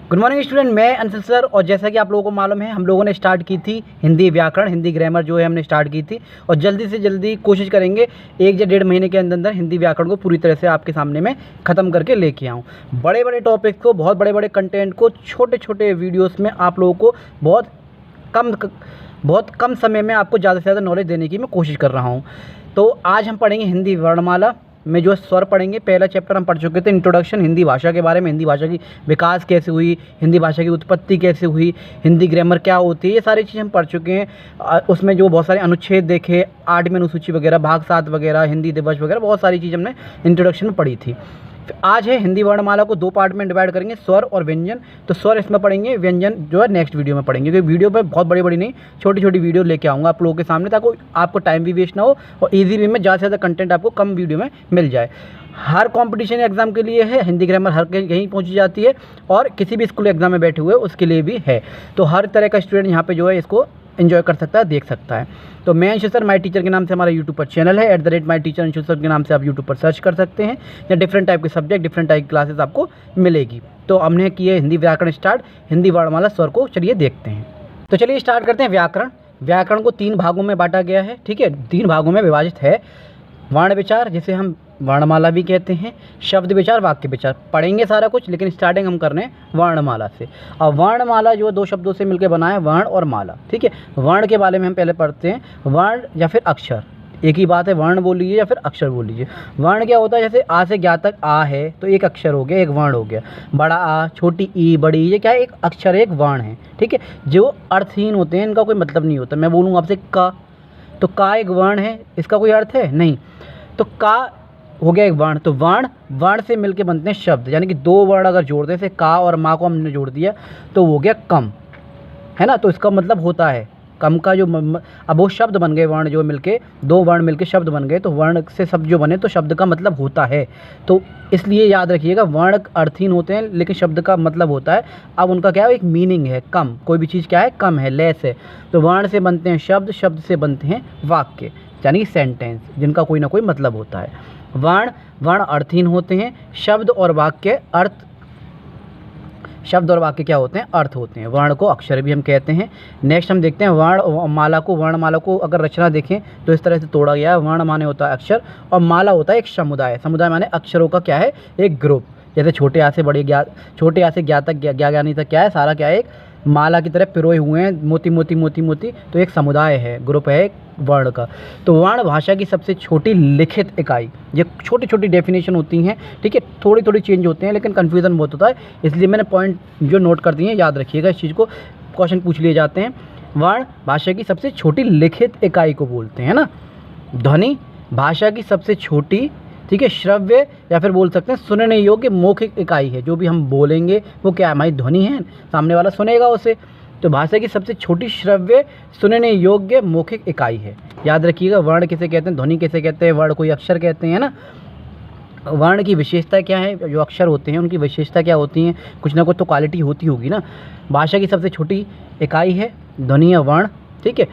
Good morning student, मैं Anshul sir. और जैसा कि आप लोगों को मालूम है, हम लोगों ने स्टार्ट की थी हिंदी व्याकरण, हिंदी ग्रामर जो है हमने स्टार्ट की थी। और जल्दी से जल्दी कोशिश करेंगे 1 या 1.5 महीने के अंदर अंदर हिंदी व्याकरण को पूरी तरह से आपके सामने में ख़त्म करके लेके आऊँ। बड़े बड़े टॉपिक को, बहुत बड़े बड़े कंटेंट को छोटे छोटे वीडियोज़ में आप लोगों को बहुत कम समय में आपको ज़्यादा से ज़्यादा नॉलेज देने की मैं कोशिश कर रहा हूँ। तो आज हम पढ़ेंगे हिंदी वर्णमाला में जो स्वर पढ़ेंगे। पहला चैप्टर हम पढ़ चुके थे, इंट्रोडक्शन, हिंदी भाषा के बारे में, हिंदी भाषा की विकास कैसे हुई, हिंदी भाषा की उत्पत्ति कैसे हुई, हिंदी ग्रामर क्या होती है, ये सारी चीज़ हम पढ़ चुके हैं। उसमें जो बहुत सारे अनुच्छेद देखे, 8वीं अनुसूची वगैरह, भाग 7 वगैरह, हिंदी दिवस वगैरह, बहुत सारी चीज़ हमने इंट्रोडक्शन में पढ़ी थी। आज है हिंदी वर्णमाला को 2 पार्ट में डिवाइड करेंगे, स्वर और व्यंजन। तो स्वर इसमें पढ़ेंगे, व्यंजन जो है नेक्स्ट वीडियो में पढ़ेंगे, क्योंकि वीडियो पे बहुत बड़ी बड़ी नहीं, छोटी छोटी वीडियो लेके आऊँगा आप लोगों के सामने, ताकि आपको टाइम भी वेस्ट ना हो और ईजी वे में ज़्यादा से ज़्यादा कंटेंट आपको कम वीडियो में मिल जाए। हर कंपटीशन एग्जाम के लिए है हिंदी ग्रामर, हर कहीं पहुंची जाती है, और किसी भी स्कूल एग्जाम में बैठे हुए उसके लिए भी है। तो हर तरह का स्टूडेंट यहाँ पे जो है इसको एंजॉय कर सकता है, देख सकता है। तो मैं अंशुल सर, माई टीचर के नाम से हमारा यूट्यूब पर चैनल है, @myteacher अंशुल सर के नाम से आप यूट्यूब पर सर्च कर सकते हैं, या डिफरेंट टाइप के सब्जेक्ट, डिफरेंट टाइप की क्लासेस आपको मिलेगी। तो हमने किए हिंदी व्याकरण स्टार्ट, हिंदी वर्णमाला स्वर को चलिए देखते हैं। तो चलिए स्टार्ट करते हैं व्याकरण। व्याकरण को 3 भागों में बांटा गया है, ठीक है, 3 भागों में विभाजित है। वर्ण विचार, जिसे हम वर्णमाला भी कहते हैं, शब्द विचार, वाक्य विचार, पढ़ेंगे सारा कुछ, लेकिन स्टार्टिंग हम कर रहे हैं वर्णमाला से। और वर्णमाला जो 2 शब्दों से मिलकर बना है, वर्ण और माला, ठीक है। वर्ण के बारे में हम पहले पढ़ते हैं, वर्ण या फिर अक्षर, एक ही बात है, वर्ण बोल लीजिए या फिर अक्षर बोल लीजिए। वर्ण क्या होता है, जैसे आ से ज्ञा तक आ है तो एक अक्षर हो गया, एक वर्ण हो गया। बड़ा आ, छोटी ई, बड़ी, ये क्या है, एक अक्षर, एक वर्ण है, ठीक है। जो अर्थहीन होते हैं, इनका कोई मतलब नहीं होता। मैं बोलूँगा आपसे का, तो का एक वर्ण है, इसका कोई अर्थ है नहीं, तो का हो गया एक वर्ण। तो वर्ण से मिलके बनते हैं शब्द, यानी कि 2 वर्ण अगर जोड़ दें, जैसे का और माँ को हमने जोड़ दिया तो हो गया कम, है ना। तो इसका मतलब होता है कम का जो अब वो शब्द बन गए, वर्ण जो मिलके, 2 वर्ण मिलके शब्द बन गए, तो वर्ण से शब्द जो बने तो शब्द का मतलब होता है। तो इसलिए याद रखिएगा, वर्ण अर्थहीन होते हैं लेकिन शब्द का मतलब होता है। अब उनका क्या है, एक मीनिंग है, कम, कोई भी चीज़ क्या है, कम है, लेस है। तो वर्ण से बनते हैं शब्द, शब्द से बनते हैं वाक्य, यानी कि सेंटेंस, जिनका कोई ना कोई मतलब होता है। वर्ण अर्थहीन होते हैं, शब्द और वाक्य क्या होते हैं, अर्थ होते हैं। वर्ण को अक्षर भी हम कहते हैं। नेक्स्ट हम देखते हैं वर्णमाला को अगर रचना देखें तो इस तरह से तोड़ा गया है। वर्ण माने होता है अक्षर, और माला होता है एक समुदाय। समुदाय माने अक्षरों का क्या है, एक ग्रुप। जैसे छोटे आ से ज्ञा तक, ज्ञानी तक क्या है, सारा क्या है, एक माला की तरह पिरोए हुए हैं, मोती मोती मोती मोती, तो एक समुदाय है, ग्रुप है एक वर्ण का। तो वर्ण भाषा की सबसे छोटी लिखित इकाई। ये छोटी छोटी डेफिनेशन होती हैं, ठीक है, थोड़ी थोड़ी चेंज होते हैं, लेकिन कन्फ्यूज़न बहुत होता है, इसलिए मैंने पॉइंट जो नोट कर दिए हैं, याद रखिएगा इस चीज़ को, क्वेश्चन पूछ लिए जाते हैं। वर्ण भाषा की सबसे छोटी लिखित इकाई को बोलते हैं ना। ध्वनि भाषा की सबसे छोटी, ठीक है, श्रव्य या फिर बोल सकते हैं सुनने योग्य मौखिक इकाई है। जो भी हम बोलेंगे वो क्या है, हमारी ध्वनि है, सामने वाला सुनेगा उसे। तो भाषा की सबसे छोटी श्रव्य सुनने योग्य मौखिक इकाई है। याद रखिएगा, वर्ण किसे कहते हैं, ध्वनि किसे कहते हैं, वर्ण कोई अक्षर कहते हैं ना। वर्ण की विशेषता क्या है, जो अक्षर होते हैं उनकी विशेषता क्या होती हैं, कुछ ना कुछ तो क्वालिटी होती होगी ना। भाषा की सबसे छोटी इकाई है ध्वनि या वर्ण, ठीक है,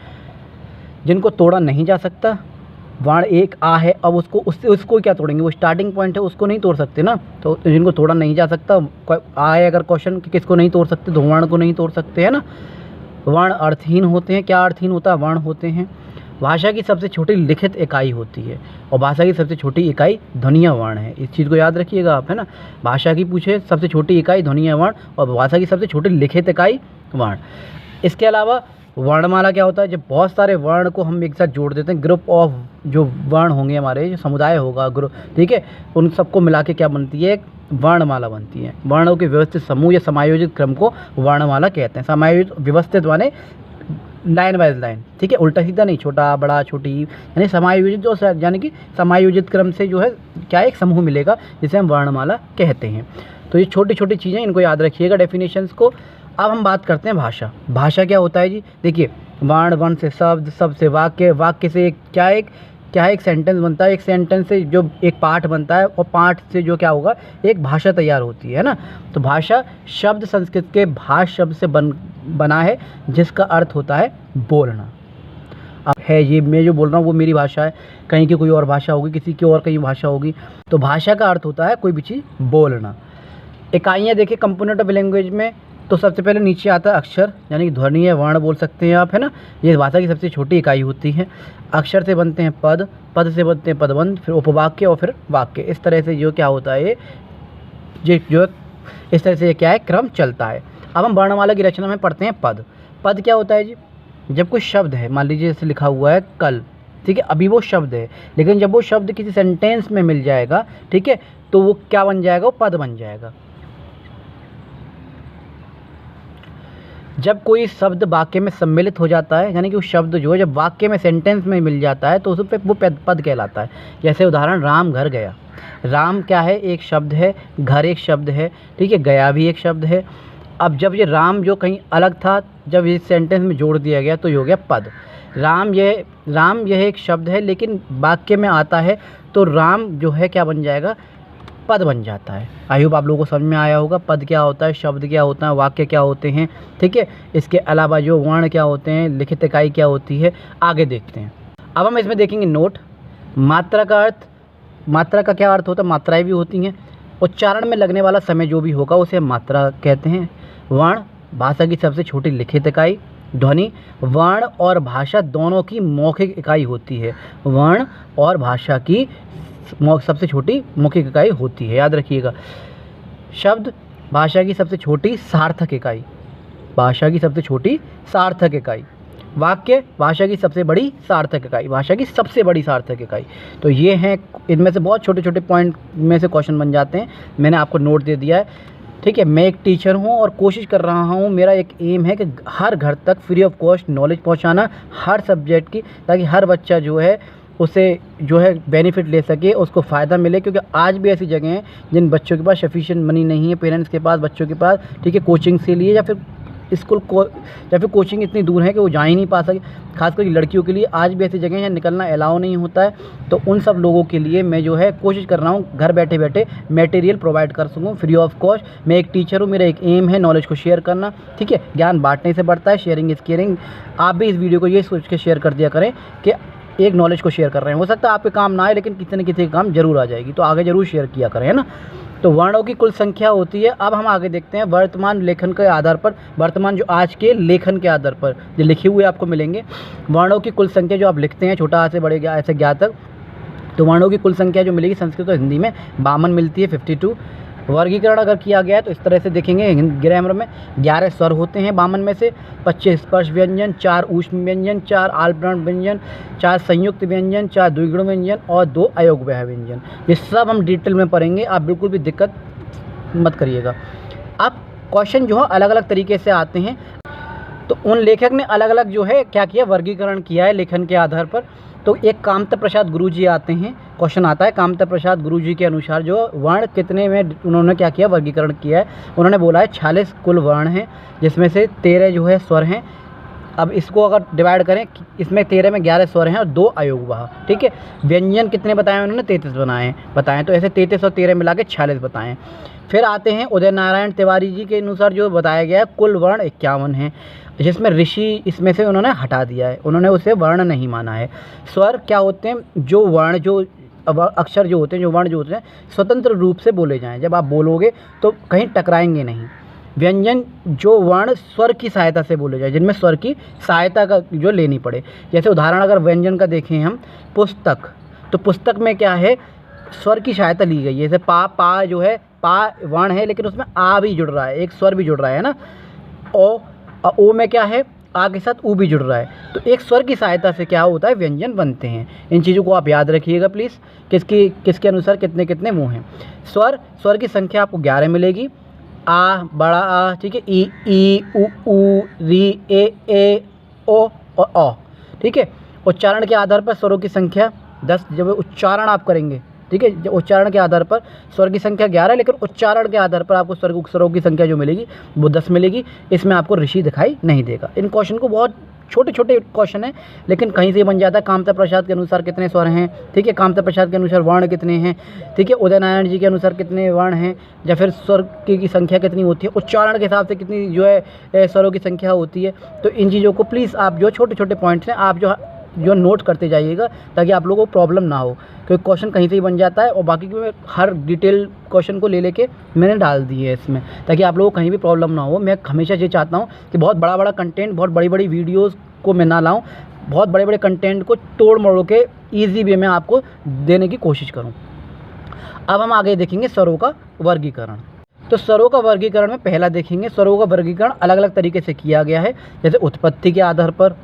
जिनको तोड़ा नहीं जा सकता। वर्ण एक आ है, अब उसको क्या तोड़ेंगे, वो स्टार्टिंग पॉइंट है, उसको नहीं तोड़ सकते ना। तो जिनको तोड़ा नहीं जा सकता, आ है अगर क्वेश्चन कि किसको नहीं तोड़ सकते, तो वर्ण को नहीं तोड़ सकते, है ना। वर्ण अर्थहीन होते हैं। क्या अर्थहीन होता है, वर्ण होते हैं। भाषा की सबसे छोटी लिखित इकाई होती है, और भाषा की सबसे छोटी इकाई ध्वनि या वर्ण है। इस चीज़ को याद रखिएगा आप, है ना। भाषा की पूछे सबसे छोटी इकाई ध्वनि या वर्ण, और भाषा की सबसे छोटी लिखित इकाई वर्ण। इसके अलावा वर्णमाला क्या होता है, जब बहुत सारे वर्ण को हम एक साथ जोड़ देते हैं, ग्रुप ऑफ जो वर्ण होंगे हमारे, जो समुदाय होगा, ग्रुप, ठीक है, उन सबको मिला के क्या बनती है, एक वर्णमाला बनती है। वर्णों के व्यवस्थित समूह या समायोजित क्रम को वर्णमाला कहते हैं। समायोजित, व्यवस्थित माने लाइन बाय लाइन, ठीक है, उल्टा सीधा नहीं, छोटा बड़ा छोटी, यानी समायोजित, जो यानी कि समायोजित क्रम से जो है क्या एक समूह मिलेगा, जिसे हम वर्णमाला कहते हैं। तो ये छोटी छोटी चीज़ें, इनको याद रखिएगा, डेफिनेशंस को। अब हम बात करते हैं भाषा। भाषा क्या होता है जी, देखिए, वर्ण से शब्द, शब्द से वाक्य, वाक्य से क्या एक सेंटेंस बनता है, एक सेंटेंस से जो एक पाठ बनता है, और पाठ से जो क्या होगा, एक भाषा तैयार होती है ना। तो भाषा शब्द संस्कृत के भाष शब्द से बना है, जिसका अर्थ होता है बोलना। अब है ये मैं जो बोल रहा हूँ वो मेरी भाषा है, कहीं की कोई और भाषा होगी, किसी की और कहीं भाषा होगी। तो भाषा का अर्थ होता है कोई भी चीज़ बोलना। इकाइयाँ देखिए कंपोनेंट ऑफ लैंग्वेज में, तो सबसे पहले नीचे आता है अक्षर, यानी कि ध्वनि है, वर्ण बोल सकते हैं आप, है ना। ये भाषा की सबसे छोटी इकाई होती है। अक्षर से बनते हैं पद, पद से बनते हैं पदबंध, फिर उपवाक्य और फिर वाक्य। इस तरह से जो क्या होता है ये जो इस तरह से ये क्या है, क्रम चलता है। अब हम वर्णमाला की रचना में पढ़ते हैं पद। पद क्या होता है जी? जब कोई शब्द है, मान लीजिए जैसे लिखा हुआ है कल, ठीक है, अभी वो शब्द है, लेकिन जब वो शब्द किसी सेंटेंस में मिल जाएगा, ठीक है, तो वो क्या बन जाएगा? वो पद बन जाएगा। जब कोई शब्द वाक्य में सम्मिलित हो जाता है, यानी कि वो शब्द जो है जब वाक्य में सेंटेंस में मिल जाता है, तो उस पर वो पद कहलाता है। जैसे उदाहरण, राम घर गया। राम क्या है? एक शब्द है, घर एक शब्द है, ठीक है, गया भी एक शब्द है। अब जब ये राम जो कहीं अलग था, जब इस सेंटेंस में जोड़ दिया गया तो ये हो गया पद। राम यह एक शब्द है, लेकिन वाक्य में आता है तो राम जो है क्या बन जाएगा? पद बन जाता है। आई होप आप लोगों को समझ में आया होगा पद क्या होता है, शब्द क्या होता है, वाक्य क्या होते हैं, ठीक है। इसके अलावा जो वर्ण क्या होते हैं, लिखित इकाई क्या होती है, आगे देखते हैं। अब हम इसमें देखेंगे नोट। मात्रा का अर्थ, मात्रा का क्या अर्थ होता है? मात्राएं भी होती हैं। उच्चारण में लगने वाला समय जो भी होगा उसे हम मात्रा कहते हैं। वर्ण, भाषा की सबसे छोटी लिखित इकाई। ध्वनि, वर्ण और भाषा दोनों की मौखिक इकाई होती है। वर्ण और भाषा की सबसे छोटी मौखिक इकाई होती है, याद रखिएगा। शब्द, भाषा की सबसे छोटी सार्थक इकाई। भाषा की सबसे छोटी सार्थक इकाई। वाक्य, भाषा की सबसे बड़ी सार्थक इकाई। भाषा की सबसे बड़ी सार्थक इकाई। तो ये हैं, इनमें से बहुत छोटे छोटे पॉइंट में से क्वेश्चन बन जाते हैं। मैंने आपको नोट दे दिया है, ठीक है। मैं एक टीचर हूँ और कोशिश कर रहा हूँ, मेरा एक एम है कि हर घर तक फ्री ऑफ कॉस्ट नॉलेज पहुँचाना हर सब्जेक्ट की, ताकि हर बच्चा जो है उसे जो है बेनिफिट ले सके, उसको फ़ायदा मिले। क्योंकि आज भी ऐसी जगह हैं जिन बच्चों के पास सफिशिएंट मनी नहीं है, पेरेंट्स के पास, बच्चों के पास, ठीक है, कोचिंग के लिए, या फिर स्कूल को या फिर कोचिंग इतनी दूर है कि वो जा ही नहीं पा सके। खासकर लड़कियों के लिए आज भी ऐसी जगह है निकलना अलाउ नहीं होता है। तो उन सब लोगों के लिए मैं जो है कोशिश कर रहा हूँ घर बैठे बैठे मटेरियल प्रोवाइड कर सकूँ फ्री ऑफ कॉस्ट। मैं एक टीचर हूँ, मेरा एक एम है नॉलेज को शेयर करना, ठीक है। ज्ञान बांटने से बढ़ता है, शेयरिंग इज़ केयरिंग। आप भी इस वीडियो को ये सोच के शेयर कर दिया करें कि एक नॉलेज को शेयर कर रहे हैं। हो सकता है आपके काम ना आए, लेकिन किसी न किसी के काम जरूर आ जाएगी, तो आगे जरूर शेयर किया करें, है ना। तो वर्णों की कुल संख्या होती है। अब हम आगे देखते हैं वर्तमान लेखन के आधार पर, वर्तमान जो आज के लेखन के आधार पर जो लिखे हुए आपको मिलेंगे, वर्णों की कुल संख्या जो आप लिखते हैं छोटा आ से बड़े ऐसे ज्ञा तक, तो वर्णों की कुल संख्या जो मिलेगी संस्कृत और हिंदी में 52 मिलती है, 52। वर्गीकरण अगर किया गया है तो इस तरह से देखेंगे ग्रामर में 11 स्वर होते हैं 52 में से, 25 स्पर्श व्यंजन, 4 ऊष्म व्यंजन, 4 आलवर्ण व्यंजन, 4 संयुक्त व्यंजन, 4 द्विगुण व्यंजन और 2 अयोग्य व्यंजन। ये सब हम डिटेल में पढ़ेंगे, आप बिल्कुल भी दिक्कत मत करिएगा। अब क्वेश्चन जो है अलग अलग तरीके से आते हैं, तो उन लेखक ने अलग अलग जो है क्या किया, वर्गीकरण किया है लेखन के आधार पर। तो एक कामता प्रसाद गुरुजी आते हैं, क्वेश्चन आता है कामता प्रसाद गुरुजी के अनुसार जो वर्ण कितने में उन्होंने क्या किया, वर्गीकरण किया है। उन्होंने बोला है 46 कुल वर्ण हैं, जिसमें से 13 जो है स्वर हैं। अब इसको अगर डिवाइड करें, इसमें 13 में 11 स्वर हैं और 2 अयोगवाह, ठीक है। व्यंजन कितने बताए उन्होंने, 33 बताएं, तो ऐसे 33 और 13 मिला के 46 बताएं। फिर आते हैं उदय नारायण तिवारी जी के अनुसार जो बताया गया है कुल वर्ण 51 हैं, जिसमें ऋषि इसमें से उन्होंने हटा दिया है, उन्होंने उसे वर्ण नहीं माना है। स्वर क्या होते हैं, जो वर्ण जो अक्षर जो होते हैं, जो वर्ण जो होते हैं स्वतंत्र रूप से बोले जाएं, जब आप बोलोगे तो कहीं टकराएंगे नहीं। व्यंजन जो वर्ण स्वर की सहायता से बोले जाए, जिनमें स्वर की सहायता का जो लेनी पड़े। जैसे उदाहरण अगर व्यंजन का देखें हम, पुस्तक, तो पुस्तक में क्या है, स्वर की सहायता ली गई है। जैसे पा जो है, पा वर्ण है लेकिन उसमें आ भी जुड़ रहा है, एक स्वर भी जुड़ रहा है ना। ओ में क्या है, आ के साथ ऊ भी जुड़ रहा है, तो एक स्वर की सहायता से क्या होता है, व्यंजन बनते हैं। इन चीज़ों को आप याद रखिएगा प्लीज़, किसके अनुसार कितने कितने वो हैं। स्वर की संख्या आपको 11 मिलेगी। आ, बड़ा आ, ठीक है, ई ऊ री ए ओ और औ, ठीक है। उच्चारण के आधार पर स्वरों की संख्या 10, जब उच्चारण आप करेंगे, ठीक है, जब उच्चारण के आधार पर स्वर की संख्या 11, लेकिन उच्चारण के आधार पर आपको स्वरों की संख्या जो मिलेगी वो 10 मिलेगी। इसमें आपको ऋषि दिखाई नहीं देगा। इन क्वेश्चन को बहुत छोटे छोटे क्वेश्चन हैं, लेकिन कहीं से बन जाता है। कामता प्रसाद के अनुसार कितने स्वर हैं, ठीक है, कामता प्रसाद के अनुसार वर्ण कितने हैं, ठीक है, उदय नारायण जी के अनुसार कितने वर्ण हैं, या फिर स्वर की संख्या कितनी होती है, उच्चारण के हिसाब से कितनी जो है स्वरों की संख्या होती है। तो इन चीज़ों को प्लीज़ आप जो छोटे छोटे पॉइंट्स हैं आप जो जो नोट करते जाइएगा ताकि आप लोगों को प्रॉब्लम ना हो, क्योंकि क्वेश्चन कहीं से ही बन जाता है और बाकी की मैं हर डिटेल क्वेश्चन को ले लेके मैंने डाल दी है इसमें, ताकि आप लोगों को कहीं भी प्रॉब्लम ना हो। मैं हमेशा ये चाहता हूँ कि बहुत बड़ा कंटेंट, बहुत बड़ी वीडियोज़ को मैं ना लाऊँ, बहुत बड़े कंटेंट को तोड़ मरोड़ के ईजी वे में आपको देने की कोशिश करूँ। अब हम आगे देखेंगे स्वरों का वर्गीकरण। तो स्वरों का वर्गीकरण में पहला देखेंगे, स्वरों का वर्गीकरण अलग अलग तरीके से किया गया है, जैसे उत्पत्ति के आधार पर,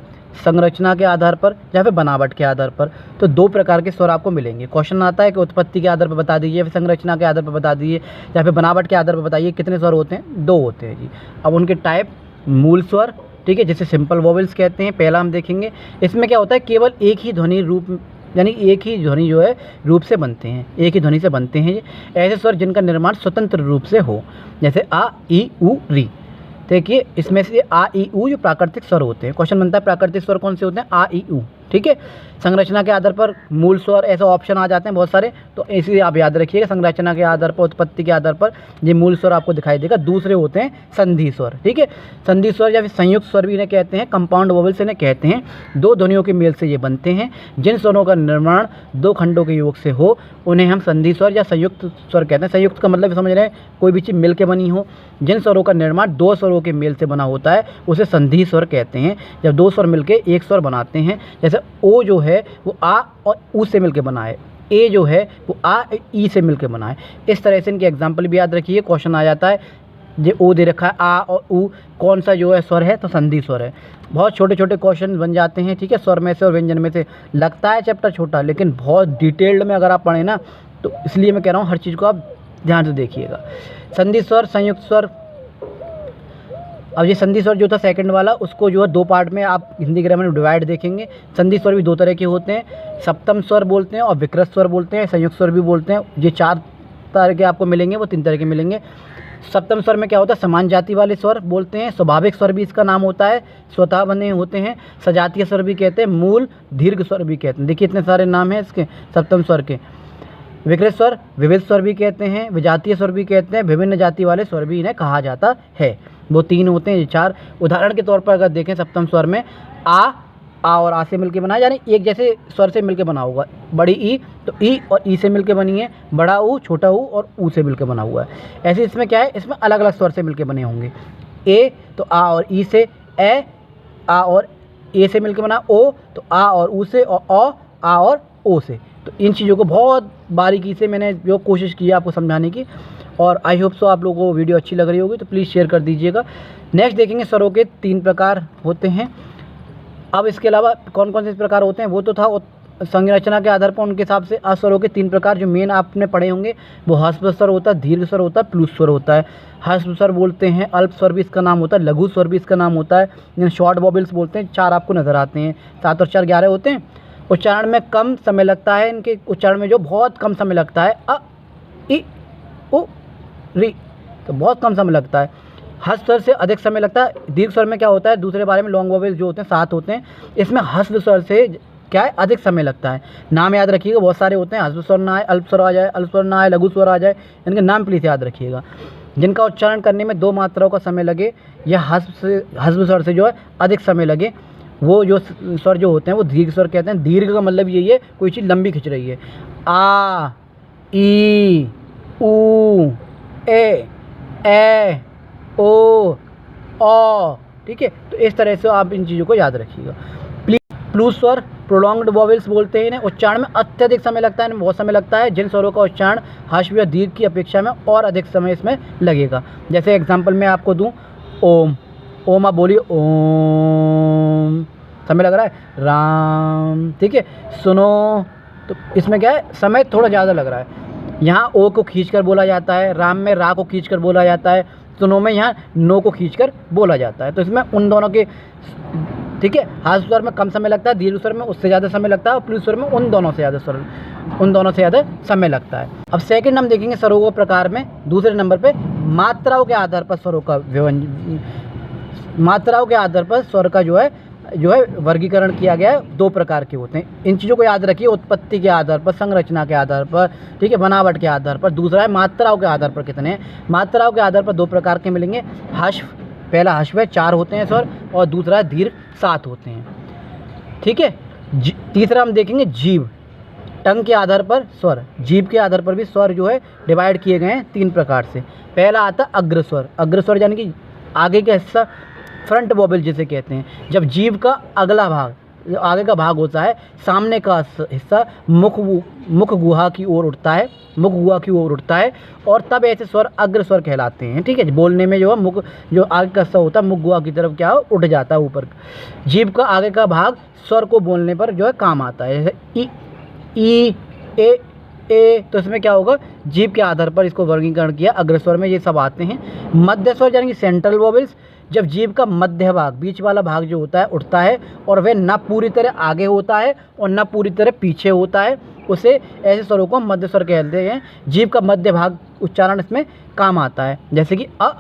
संरचना के आधार पर या फिर बनावट के आधार पर। तो 2 प्रकार के स्वर आपको मिलेंगे। क्वेश्चन आता है कि उत्पत्ति के आधार पर बता दीजिए, फिर संरचना के आधार पर बता दीजिए या फिर बनावट के आधार पर बताइए कितने स्वर होते हैं। 2 होते हैं जी। अब उनके टाइप, मूल स्वर, ठीक है, जिसे सिंपल वोवेल्स कहते हैं, पहला हम देखेंगे। इसमें क्या होता है, केवल एक ही ध्वनि रूप यानी एक ही ध्वनि जो है रूप से बनते हैं, एक ही ध्वनि से बनते हैं ऐसे स्वर जिनका निर्माण स्वतंत्र रूप से हो, जैसे आ, ई, उ, री। देखिए इसमें से आ, ई, उ जो प्राकृतिक स्वर होते हैं। क्वेश्चन बनता है प्राकृतिक स्वर कौन से होते हैं, आ, ई, उ, ठीक है। संरचना के आधार पर मूल स्वर, ऐसे ऑप्शन आ जाते हैं बहुत सारे, तो इसलिए आप याद रखिएगा संरचना के आधार पर, उत्पत्ति के आधार पर ये मूल स्वर आपको दिखाई देगा। दूसरे होते हैं संधि स्वर, ठीक है। संधि स्वर या फिर संयुक्त स्वर भी इन्हें कहते हैं, कंपाउंड वोवेल्स इन्हें कहते हैं। 2 ध्वनियों के मेल से ये बनते हैं। जिन स्वरों का निर्माण 2 खंडों के योग से हो उन्हें हम संधि स्वर या संयुक्त स्वर कहते हैं। संयुक्त का मतलब समझ रहे हैं, कोई भी चीज़ मिल के बनी हो। जिन स्वरों का निर्माण 2 स्वरों के मेल से बना होता है उसे संधि स्वर कहते हैं। जब 2 स्वर मिलके एक स्वर बनाते हैं, जैसे ओ जो है वो आ और ऊ से मिलके बना है, ए जो है वो आ, ई से मिलके बना है। इस तरह से इनके एग्जाम्पल भी याद रखिए। क्वेश्चन आ जाता है, ये ओ दे रखा है, आ और ऊ कौन सा जो है स्वर है, तो संधि स्वर है। बहुत छोटे क्वेश्चन बन जाते हैं, ठीक है, स्वर में से और व्यंजन में से। लगता है चैप्टर छोटा, लेकिन बहुत डिटेल्ड में अगर आप पढ़ें ना, तो इसलिए मैं कह रहा हूँ हर चीज़ को आप ध्यान से देखिएगा। संधि स्वर, संयुक्त स्वर। अब ये संधि स्वर जो था सेकंड वाला, उसको जो है 2 पार्ट में आप हिंदी ग्रामर में डिवाइड देखेंगे। संधि स्वर भी 2 तरह के होते हैं, सप्तम स्वर बोलते हैं और विकृत स्वर बोलते हैं, संयुक्त स्वर भी बोलते हैं। ये 4 तरह के आपको मिलेंगे, वो 3 तरह के मिलेंगे। सप्तम स्वर में क्या होता है, समान जाति वाले स्वर बोलते हैं। स्वाभाविक स्वर भी इसका नाम होता है, स्वतः बने होते हैं। सजातीय स्वर भी कहते हैं, मूल दीर्घ स्वर भी कहते हैं। देखिए इतने सारे नाम हैं इसके सप्तम स्वर के। विकृत स्वर, विविध स्वर भी कहते हैं, विजातीय स्वर भी कहते हैं, विभिन्न जाति वाले स्वर भी इन्हें कहा जाता है। वो 3 होते हैं, ये 4। उदाहरण के तौर पर अगर देखें सप्तम स्वर में आ और आ से मिलके बना है, यानी एक जैसे स्वर से मिलके बना होगा। बड़ी ई तो ई और ई से मिलके बनी है, बड़ा ऊ, छोटा ऊ और ऊ से मिलके बना हुआ है। ऐसे इसमें क्या है, इसमें अलग अलग स्वर से मिलके बने होंगे। ए तो आ और ई से, ए आ और ए से मिलके बना, ओ तो आ और ऊ से, और अ आ और ओ से। तो इन चीज़ों को बहुत बारीकी से मैंने जो कोशिश की है आपको समझाने की, और आई होप सो आप लोगों को वीडियो अच्छी लग रही होगी, तो प्लीज़ शेयर कर दीजिएगा। नेक्स्ट देखेंगे स्वरों के 3 प्रकार होते हैं। अब इसके अलावा कौन कौन से प्रकार होते हैं वो तो था, संरचना के आधार पर उनके हिसाब से स्वरों के 3 प्रकार जो मेन आपने पढ़े होंगे, वो ह्रस्व स्वर होता है, दीर्घ स्वर होता है, प्लुत स्वर होता है। ह्रस्व स्वर बोलते हैं, अल्प स्वर भी इसका नाम होता है, लघु स्वर भी इसका नाम होता है, शॉर्ट वोवेल्स बोलते हैं। 4 आपको नज़र आते हैं, 7 और 4 11 होते हैं। उच्चारण में कम समय लगता है, इनके उच्चारण में जो बहुत कम समय लगता है, अ, इ, उ, री, तो बहुत कम समय लगता है। ह्रस्व स्वर से अधिक समय लगता है। दीर्घ स्वर में क्या होता है, दूसरे बारे में लॉन्ग वोवेल्स जो होते हैं 7 होते हैं, इसमें ह्रस्व स्वर से क्या है, अधिक समय लगता है। नाम याद रखिएगा, बहुत सारे होते हैं, ह्रस्व स्वर ना आए, अल्प स्वर आ जाए, अल्प स्वर ना आए, लघु स्वर आ जाए, इनके नाम प्लीज़ याद रखिएगा। जिनका उच्चारण करने में 2 मात्राओं का समय लगे या ह्रस्व स्वर से जो है अधिक समय लगे, वो जो स्वर जो होते हैं वो दीर्घ स्वर कहते हैं। दीर्घ का मतलब यही है, कोई चीज़ लंबी खिंच रही है। आ, ई, ऊ, ए, ओ, औ, ठीक है। तो इस तरह से आप इन चीज़ों को याद रखिएगा। प्लुत स्वर, प्रोलॉन्ग्ड वोवेल्स बोलते हैं इन्हें। उच्चारण में अत्यधिक समय लगता है, इनमें बहुत समय लगता है। जिन स्वरों का उच्चारण ह्रस्व या दीर्घ की अपेक्षा में और अधिक समय इसमें लगेगा। जैसे एग्जाम्पल मैं आपको दूँ, ओम, ओम आप बोलिए ओम, समय लग रहा है। राम, ठीक है। सुनो, तो इसमें क्या है, समय थोड़ा ज़्यादा लग रहा है। यहाँ ओ को खींचकर बोला जाता है, राम में रा को खींचकर बोला जाता है, सुनो में यहाँ नो को खींचकर बोला जाता है। तो इसमें उन दोनों के, ठीक है, ह्रस्व स्वर में कम समय लगता है, दीर्घ स्वर में उससे ज़्यादा समय लगता है, और प्लुत स्वर में उन दोनों से ज़्यादा समय लगता है। अब सेकंड हम देखेंगे स्वरों के प्रकार में, दूसरे नंबर पे मात्राओं के आधार पर स्वरों का मात्राओं के आधार पर स्वर का जो है वर्गीकरण किया गया है। 2 प्रकार के होते हैं। इन चीज़ों को याद रखिए, उत्पत्ति के आधार पर, संरचना के आधार पर, ठीक है, बनावट के आधार पर। दूसरा है मात्राओं के आधार पर कितने हैं। मात्राओं के आधार पर 2 प्रकार के मिलेंगे। ह्रस्व, पहला ह्रस्व है, 4 होते हैं स्वर, और दूसरा दीर्घ 7 होते हैं, ठीक है। तीसरा हम देखेंगे जीव, टंग के आधार पर स्वर, जीभ के आधार पर भी स्वर जो है डिवाइड किए गए हैं 3 प्रकार से। पहला आता है अग्रस्वर, अग्रस्वर यानी कि आगे का हिस्सा, फ्रंट वोवेल जिसे कहते हैं। जब जीभ का अगला भाग, जो आगे का भाग होता है, सामने का हिस्सा मुख गुहा की ओर उठता है, मुख गुहा की ओर उठता है, और तब ऐसे स्वर अग्रस्वर कहलाते हैं। ठीक है, बोलने में जो है मुख, जो आगे का हिस्सा होता है मुख गुहा की तरफ क्या हो, उठ जाता है ऊपर। जीभ का आगे का भाग स्वर को बोलने पर जो है काम आता है, जैसे ई ए, तो इसमें क्या होगा, जीभ के आधार पर इसको वर्गीकरण किया। अग्रस्वर में ये सब आते हैं। मध्य स्वर यानी कि सेंट्रल वोवेल्स, जब जीभ का मध्य भाग, बीच वाला भाग जो होता है उठता है, और वह न पूरी तरह आगे होता है और न पूरी तरह पीछे होता है, उसे ऐसे स्वरों को मध्य स्वर कहते हैं। जीभ का मध्य भाग उच्चारण इसमें काम आता है, जैसे कि अ,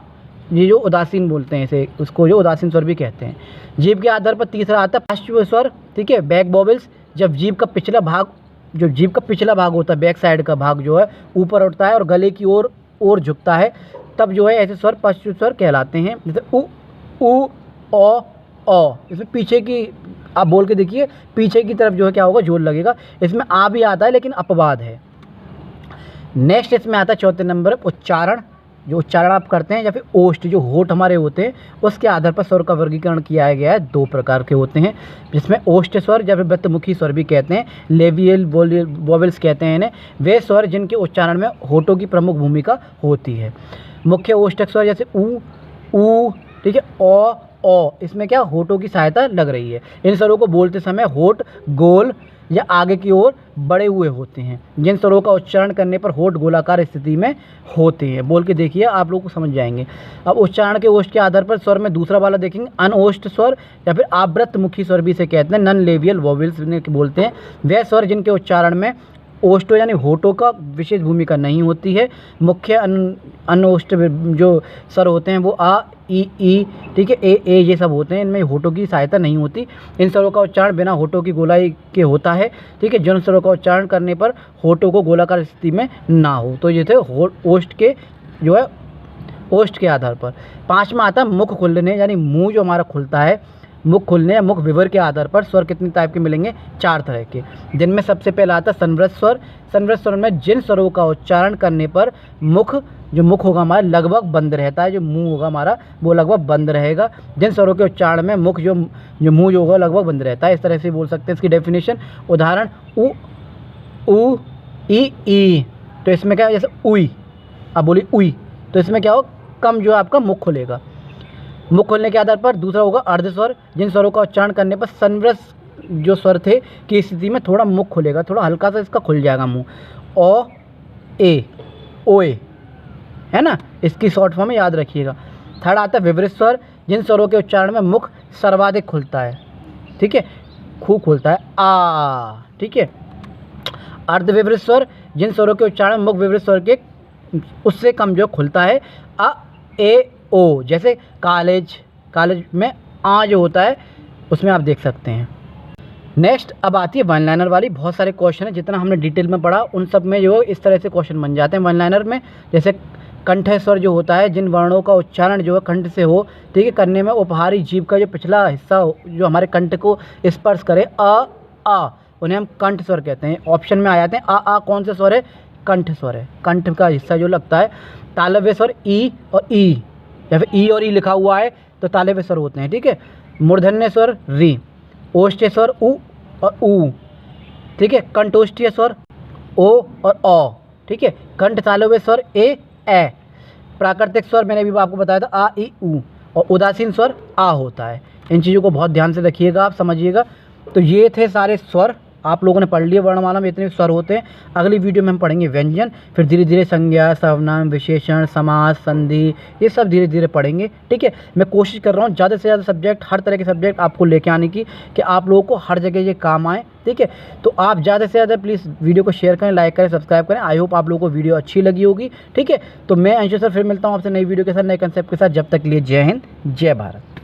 ये जो उदासीन बोलते हैं इसे, उसको जो उदासीन स्वर भी कहते हैं। जीभ के आधार पर तीसरा आता है पार्श्व स्वर। ठीक है, बैक वोवेल्स, जब जीभ का पिछला भाग, जो जीभ का पिछला भाग होता है, बैक साइड का भाग जो है ऊपर उठता है और गले की ओर झुकता है, तब जो है ऐसे स्वर पार्श्व स्वर कहलाते हैं। जैसे उ ओ, इसमें पीछे की, आप बोल के देखिए, पीछे की तरफ जो है क्या होगा, जोर लगेगा। इसमें आ भी आता है लेकिन अपवाद है। नेक्स्ट इसमें आता है चौथे नंबर पर उच्चारण। जो उच्चारण आप करते हैं या फिर ओष्ठ, जो होठ हमारे होते हैं, उसके आधार पर स्वर का वर्गीकरण किया गया है। 2 प्रकार के होते हैं, जिसमें ओष्ठ स्वर या फिर वृत्तमुखी स्वर भी कहते हैं, लेबियल वोवेल्स कहते हैं इन्हें, वे स्वर जिनके उच्चारण में होठों की प्रमुख भूमिका होती है। मुख्य ओष्ठक स्वर जैसे ऊ, ठीक है, ओ, इसमें क्या होठों की सहायता लग रही है। इन स्वरों को बोलते समय होठ गोल या आगे की ओर बड़े हुए होते हैं। जिन स्वरों का उच्चारण करने पर होठ गोलाकार स्थिति में होते हैं। बोल के देखिए, आप लोग को समझ जाएंगे। अब उच्चारण के ओष्ठ के आधार पर स्वर में दूसरा वाला देखेंगे, अनओष्ठ स्वर या फिर आवृत्तमुखी स्वर भी इसे कहते हैं, नॉन लेबियल वोवेल्स बोलते हैं। वे स्वर जिनके उच्चारण में ओष्ठों यानी होठों का विशेष भूमिका नहीं होती है। मुख्य अनओष्ठ जो स्वर होते हैं वो आ, ई, ठीक है, ए, ये सब होते हैं, इनमें होठों की सहायता नहीं होती। इन स्वरों का उच्चारण बिना होठों की गोलाई के होता है। ठीक है, जिन स्वरों का उच्चारण करने पर होठों को गोलाकार स्थिति में ना हो, तो ये थे ओष्ठ के, जो है ओष्ठ के आधार पर। 5वां आता है मुख खुलने, यानी मुंह जो हमारा खुलता है, मुख खुलने या मुख विवर के आधार पर स्वर कितने टाइप के मिलेंगे, 4 तरह के, जिनमें सबसे पहला आता है संवृत स्वर। संवृत स्वर में जिन स्वरों का उच्चारण करने पर मुख होगा हमारा लगभग बंद रहता है, जो मुंह होगा हमारा वो लगभग बंद रहेगा। जिन स्वरों के उच्चारण में मुख जो मुंह जो होगा लगभग बंद रहता है, इस तरह से बोल सकते हैं। इसकी डेफिनेशन, उदाहरण उ, ई, तो इसमें क्या है, जैसे उई, आप बोली उई, तो इसमें क्या हो, कम जो है आपका मुख खुलेगा। मुख खोलने के आधार पर दूसरा होगा अर्ध स्वर। जिन स्वरों का उच्चारण करने पर संवृत जो स्वर थे की स्थिति में थोड़ा मुख खुलेगा, थोड़ा हल्का सा इसका खुल जाएगा मुंह। ओ ए, ओए, है ना, इसकी शॉर्ट फॉर्म में याद रखिएगा। थर्ड आता है विवृत स्वर। जिन स्वरों के उच्चारण में मुख सर्वाधिक खुलता है, ठीक है, खूब खुलता है, आ, ठीक है। अर्ध विवृत स्वर, जिन स्वरों के उच्चारण में मुख विवृत स्वर के उससे कम जो खुलता है, अ, ए, ओ, जैसे कॉलेज में आ जो होता है उसमें आप देख सकते हैं। नेक्स्ट अब आती है वन लाइनर वाली। बहुत सारे क्वेश्चन है, जितना हमने डिटेल में पढ़ा उन सब में जो इस तरह से क्वेश्चन बन जाते हैं वन लाइनर में। जैसे कंठ स्वर जो होता है, जिन वर्णों का उच्चारण जो है कंठ से हो, ठीक है, करने में उपहारी जीभ का जो पिछला हिस्सा जो हमारे कंठ को स्पर्श करे, आ, उन्हें हम कंठ स्वर कहते हैं। ऑप्शन में आ जाते हैं आ कौन सा स्वर है, कंठ स्वर है, कंठ का हिस्सा जो लगता है। तालव्य स्वर ई और ई, या फिर ई और ई लिखा हुआ है तो तालव्य स्वर होते हैं, ठीक है। मूर्धन्य स्वर री, ओष्ठ्य स्वर उ और ऊ, ठीक है। कंठोष्ठीय स्वर ओ और औ, ठीक है। कंठ तालव्य स्वर ए, प्राकृतिक स्वर मैंने भी आपको बताया था आ, ई, ऊ, और उदासीन स्वर आ होता है। इन चीज़ों को बहुत ध्यान से रखिएगा, आप समझिएगा। तो ये थे सारे स्वर, आप लोगों ने पढ़ लिए वर्णमाला में इतने स्वर होते हैं। अगली वीडियो में हम पढ़ेंगे व्यंजन, फिर धीरे धीरे संज्ञा, सर्वनाम, विशेषण, समास, संधि, ये सब धीरे धीरे पढ़ेंगे, ठीक है। मैं कोशिश कर रहा हूँ ज़्यादा से ज़्यादा सब्जेक्ट, हर तरह के सब्जेक्ट आपको लेके आने की, कि आप लोगों को हर जगह ये काम आए, ठीक है। तो आप ज़्यादा से ज़्यादा प्लीज़ वीडियो को शेयर करें, लाइक करें, सब्सक्राइब करें। आई होप आप लोगों को वीडियो अच्छी लगी होगी, ठीक है। तो मैं अंशु सर फिर मिलता हूँ आपसे नई वीडियो के साथ, नए कंसेप्ट के साथ। जब तक के लिए जय हिंद, जय भारत।